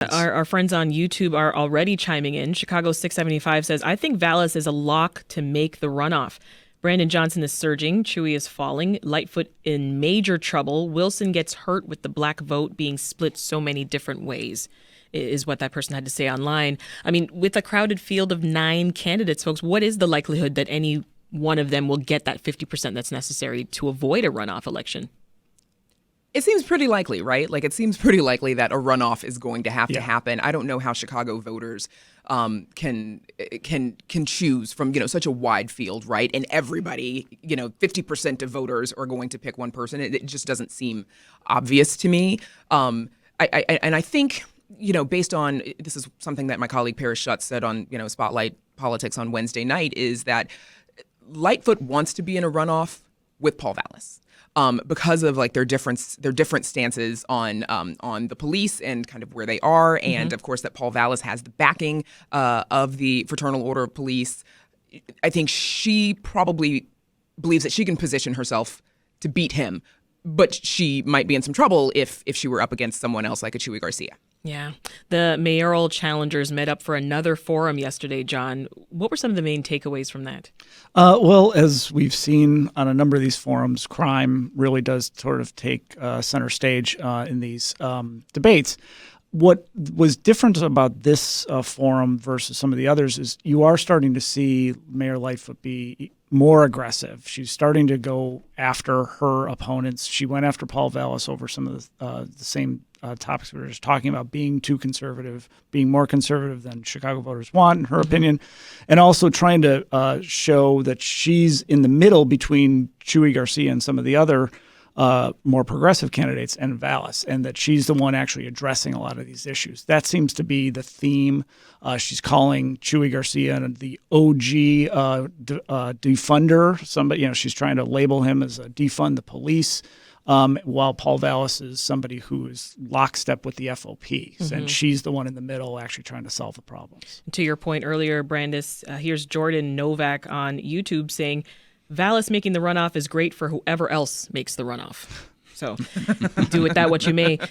Our friends on YouTube are already chiming in. Chicago 675 says, I think Vallis is a lock to make the runoff. Brandon Johnson is surging. Chewy is falling. Lightfoot in major trouble. Wilson gets hurt with the black vote being split so many different ways, is what that person had to say online. I mean, with a crowded field of 9 candidates, folks, what is the likelihood that any one of them will get that 50% that's necessary to avoid a runoff election? It seems pretty likely, right? Like, it seems pretty likely that a runoff is going to have to happen. I don't know how Chicago voters can choose from, such a wide field, right? And everybody, 50% of voters are going to pick one person. It just doesn't seem obvious to me. I think, based on, this is something that my colleague Paris Schutz said on, Spotlight Politics on Wednesday night, is that Lightfoot wants to be in a runoff with Paul Vallis. Because of their different stances on the police and kind of where they are, and of course that Paul Vallis has the backing of the Fraternal Order of Police. I think she probably believes that she can position herself to beat him, but she might be in some trouble if she were up against someone else like a Chuy Garcia. Yeah. The mayoral challengers met up for another forum yesterday, John. What were some of the main takeaways from that? Well, as we've seen on a number of these forums, crime really does sort of take center stage in these debates. What was different about this forum versus some of the others is you are starting to see Mayor Lightfoot be more aggressive. She's starting to go after her opponents. She went after Paul Vallis over some of the same topics we were just talking about, being too conservative, being more conservative than Chicago voters want, in her opinion, and also trying to show that she's in the middle between Chuy Garcia and some of the other more progressive candidates and Vallis, and that she's the one actually addressing a lot of these issues. That seems to be the theme. She's calling Chuy Garcia the OG defunder. Somebody, she's trying to label him as a defund the police, while Paul Vallis is somebody who is lockstep with the FOP, and she's the one in the middle actually trying to solve the problems. To your point earlier, Brandis, here's Jordan Novak on YouTube saying, Vallis making the runoff is great for whoever else makes the runoff. So do with that what you may. So